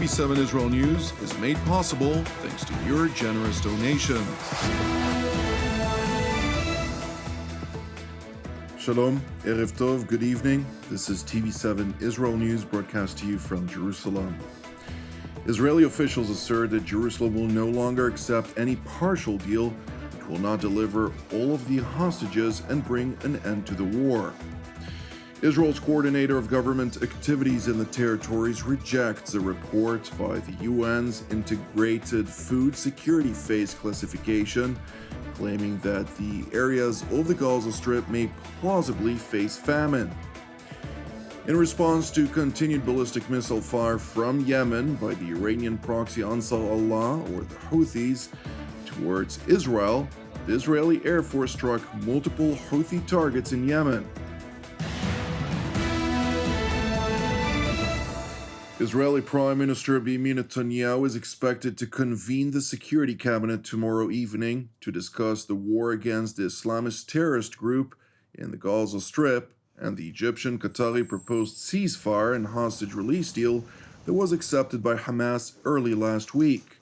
TV7 Israel News is made possible thanks to your generous donations. Shalom, Erev Tov, good evening. This is TV7 Israel News broadcast to you from Jerusalem. Israeli officials assert that Jerusalem will no longer accept any partial deal which will not deliver all of the hostages and bring an end to the war. Israel's coordinator of government activities in the territories rejects a report by the UN's Integrated Food Security Phase classification, claiming that the areas of the Gaza Strip may plausibly face famine. In response to continued ballistic missile fire from Yemen by the Iranian proxy Ansar Allah, or the Houthis, towards Israel, the Israeli Air Force struck multiple Houthi targets in Yemen. Israeli Prime Minister Benjamin Netanyahu is expected to convene the Security Cabinet tomorrow evening to discuss the war against the Islamist terrorist group in the Gaza Strip and the Egyptian-Qatari proposed ceasefire and hostage release deal that was accepted by Hamas early last week.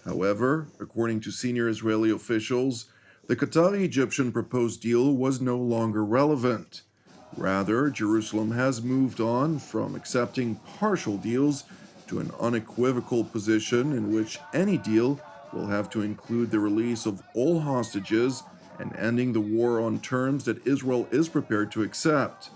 However, according to senior Israeli officials, the Qatari-Egyptian proposed deal was no longer relevant. Rather, Jerusalem has moved on from accepting partial deals to an unequivocal position in which any deal will have to include the release of all hostages and ending the war on terms that Israel is prepared to accept.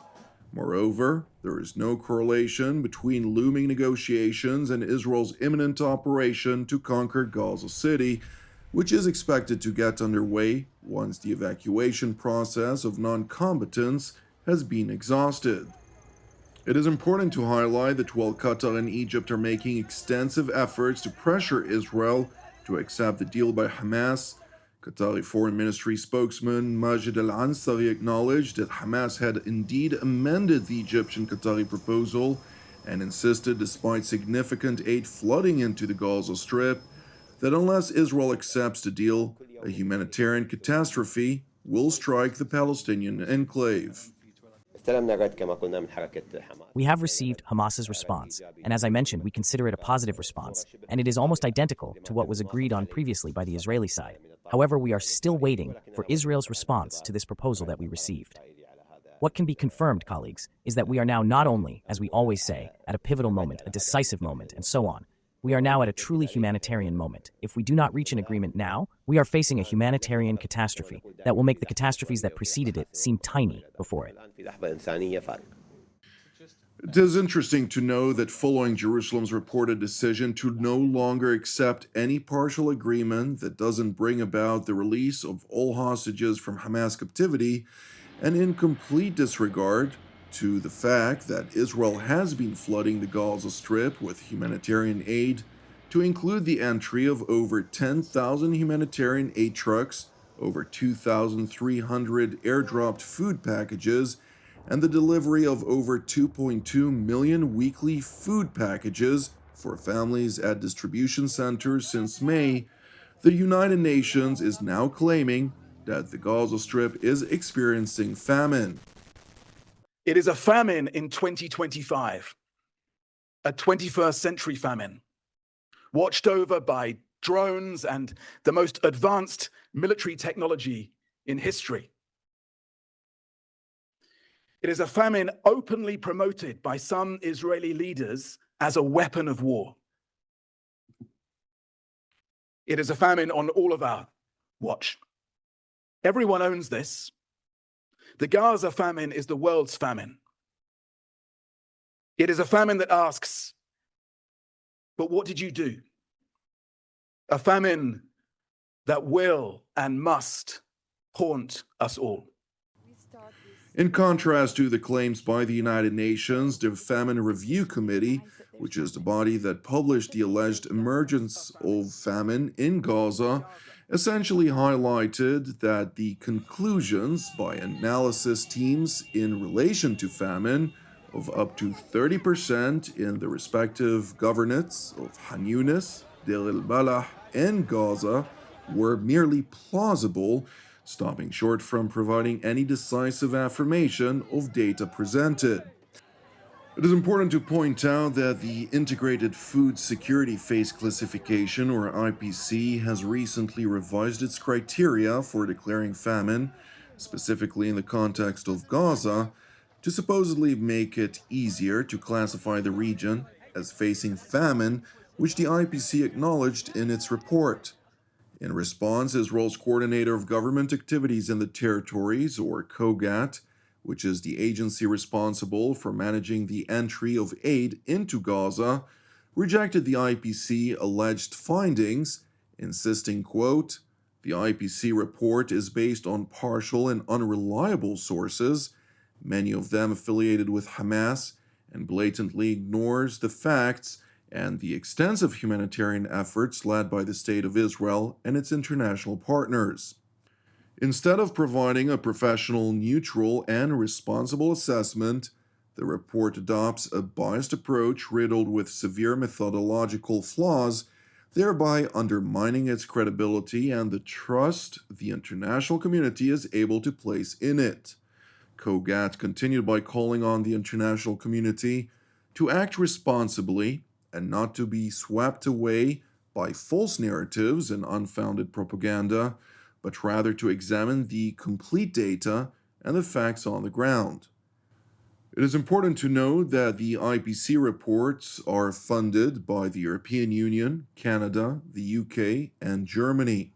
Moreover, there is no correlation between looming negotiations and Israel's imminent operation to conquer Gaza City, which is expected to get underway once the evacuation process of non-combatants has been exhausted. It is important to highlight that while Qatar and Egypt are making extensive efforts to pressure Israel to accept the deal by Hamas, Qatari Foreign Ministry spokesman Majid al-Ansari acknowledged that Hamas had indeed amended the Egyptian-Qatari proposal and insisted, despite significant aid flooding into the Gaza Strip, that unless Israel accepts the deal, a humanitarian catastrophe will strike the Palestinian enclave. We have received Hamas's response, and as I mentioned, we consider it a positive response, and it is almost identical to what was agreed on previously by the Israeli side. However, we are still waiting for Israel's response to this proposal that we received. What can be confirmed, colleagues, is that we are now not only, as we always say, at a pivotal moment, a decisive moment, and so on. We are now at a truly humanitarian moment. If we do not reach an agreement now, we are facing a humanitarian catastrophe that will make the catastrophes that preceded it seem tiny before it. It is interesting to know that following Jerusalem's reported decision to no longer accept any partial agreement that doesn't bring about the release of all hostages from Hamas captivity, and in complete disregard to the fact that Israel has been flooding the Gaza Strip with humanitarian aid, to include the entry of over 10,000 humanitarian aid trucks, over 2,300 airdropped food packages, and the delivery of over 2.2 million weekly food packages for families at distribution centers since May, the United Nations is now claiming that the Gaza Strip is experiencing famine. It is a famine in 2025, a 21st century famine, watched over by drones and the most advanced military technology in history. It is a famine openly promoted by some Israeli leaders as a weapon of war. It is a famine on all of our watch. Everyone owns this. The Gaza famine is the world's famine. It is a famine that asks, but what did you do? A famine that will and must haunt us all. In contrast to the claims by the United Nations, the Famine Review Committee, which is the body that published the alleged emergence of famine in Gaza, essentially highlighted that the conclusions by analysis teams in relation to famine of up to 30% in the respective governorates of Khan Yunis, Deir el-Balah, and Gaza were merely plausible, stopping short from providing any decisive affirmation of data presented. It is important to point out that the Integrated Food Security Phase Classification, or IPC, has recently revised its criteria for declaring famine, specifically in the context of Gaza, to supposedly make it easier to classify the region as facing famine, which the IPC acknowledged in its report. In response, Israel's Coordinator of Government Activities in the Territories, or COGAT, which is the agency responsible for managing the entry of aid into Gaza, rejected the IPC alleged findings, insisting, quote, "The IPC report is based on partial and unreliable sources, many of them affiliated with Hamas, and blatantly ignores the facts and the extensive humanitarian efforts led by the State of Israel and its international partners." Instead of providing a professional, neutral, and responsible assessment, the report adopts a biased approach riddled with severe methodological flaws, thereby undermining its credibility and the trust the international community is able to place in it. COGAT continued by calling on the international community to act responsibly and not to be swept away by false narratives and unfounded propaganda, but rather to examine the complete data and the facts on the ground. It is important to note that the IPC reports are funded by the European Union, Canada, the UK, and Germany.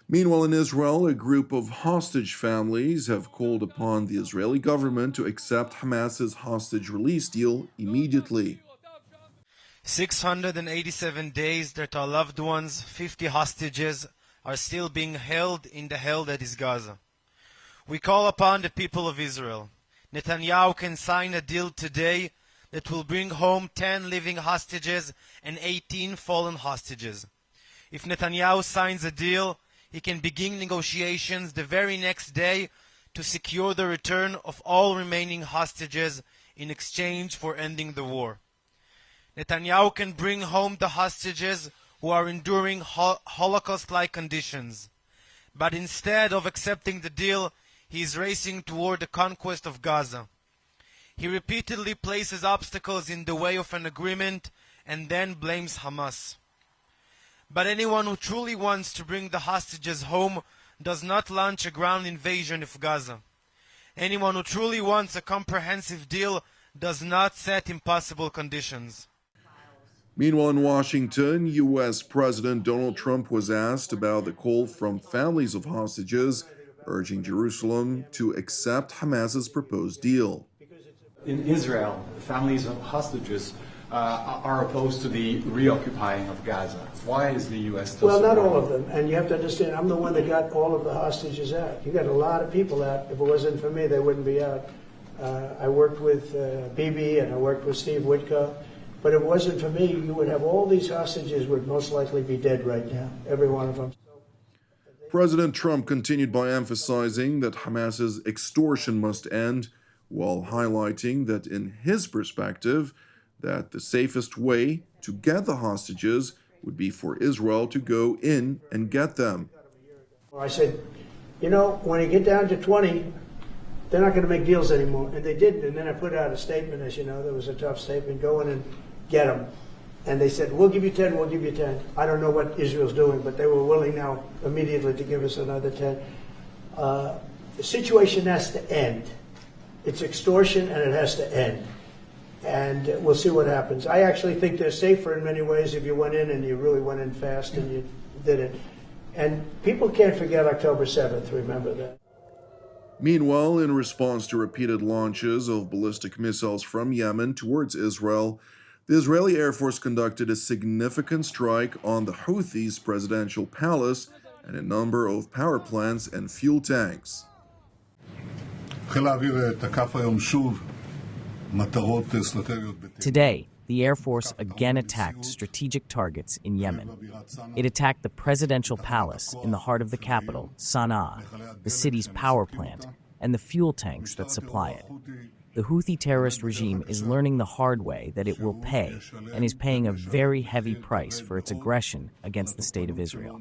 Meanwhile, in Israel, a group of hostage families have called upon the Israeli government to accept Hamas's hostage release deal immediately. 687 days that our loved ones, 50 hostages, are still being held in the hell that is Gaza. We call upon the people of Israel. Netanyahu can sign a deal today that will bring home 10 living hostages and 18 fallen hostages. If Netanyahu signs a deal, he can begin negotiations the very next day to secure the return of all remaining hostages in exchange for ending the war. Netanyahu can bring home the hostages who are enduring Holocaust-like conditions. But instead of accepting the deal, he is racing toward the conquest of Gaza. He repeatedly places obstacles in the way of an agreement and then blames Hamas. But anyone who truly wants to bring the hostages home does not launch a ground invasion of Gaza. Anyone who truly wants a comprehensive deal does not set impossible conditions. Meanwhile, in Washington, U.S. President Donald Trump was asked about the call from families of hostages, urging Jerusalem to accept Hamas's proposed deal. In Israel, families of hostages are opposed to the reoccupying of Gaza. Why is the U.S. still Well, not supporting all of them. And you have to understand, I'm the one that got all of the hostages out. You got a lot of people out. If it wasn't for me, they wouldn't be out. I worked with Bibi and I worked with Steve Witkoff. But if it wasn't for me, you would have all these hostages would most likely be dead right now, every one of them. President Trump continued by emphasizing that Hamas's extortion must end, while highlighting that in his perspective, that the safest way to get the hostages would be for Israel to go in and get them. I said, you know, when you get down to 20, they're not going to make deals anymore. And they didn't. And then I put out a statement, as you know, that was a tough statement, go in and get them. And they said, we'll give you 10, we'll give you 10. I don't know what Israel's doing, but they were willing now immediately to give us another 10. The situation has to end. It's extortion and it has to end. And we'll see what happens. I actually think they're safer in many ways if you went in and you really went in fast and you did it. And people can't forget October 7th, remember that. Meanwhile, in response to repeated launches of ballistic missiles from Yemen towards Israel, the Israeli Air Force conducted a significant strike on the Houthis' presidential palace and a number of power plants and fuel tanks. Today, the Air Force again attacked strategic targets in Yemen. It attacked the presidential palace in the heart of the capital, Sana'a, the city's power plant, and the fuel tanks that supply it. The Houthi terrorist regime is learning the hard way that it will pay, and is paying a very heavy price for its aggression against the State of Israel.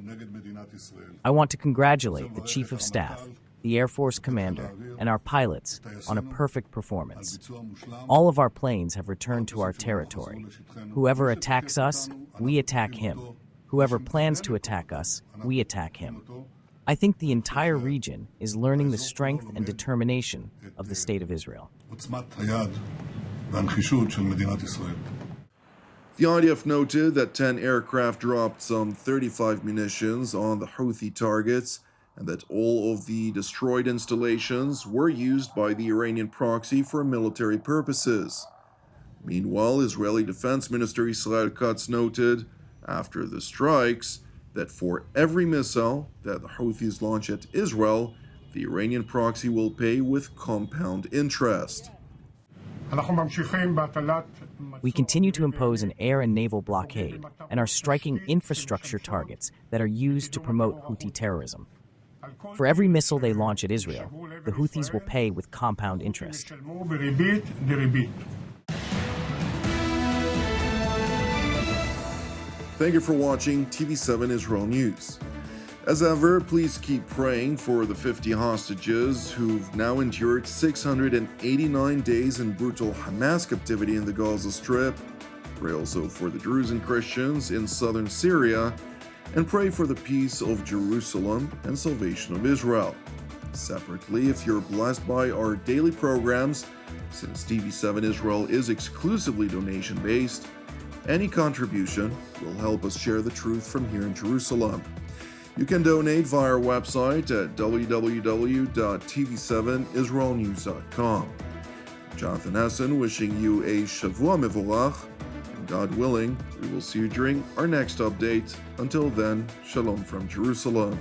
I want to congratulate the Chief of Staff, the Air Force commander, and our pilots on a perfect performance. All of our planes have returned to our territory. Whoever attacks us, we attack him. Whoever plans to attack us, we attack him. I think the entire region is learning the strength and determination of the State of Israel. The IAF noted that 10 aircraft dropped some 35 munitions on the Houthi targets and that all of the destroyed installations were used by the Iranian proxy for military purposes. Meanwhile, Israeli Defense Minister Israel Katz noted, after the strikes, that for every missile that the Houthis launch at Israel, the Iranian proxy will pay with compound interest. We continue to impose an air and naval blockade and are striking infrastructure targets that are used to promote Houthi terrorism. For every missile they launch at Israel, the Houthis will pay with compound interest. Thank you for watching TV7 Israel News. As ever, please keep praying for the 50 hostages who've now endured 689 days in brutal Hamas captivity in the Gaza Strip. Pray also for the Druze and Christians in southern Syria, and pray for the peace of Jerusalem and salvation of Israel. Separately, if you're blessed by our daily programs, since TV7 Israel is exclusively donation-based, any contribution will help us share the truth from here in Jerusalem. You can donate via our website at www.tv7israelnews.com. Jonathan Essen wishing you a Shavua Mevorach, and God willing, we will see you during our next update. Until then, Shalom from Jerusalem.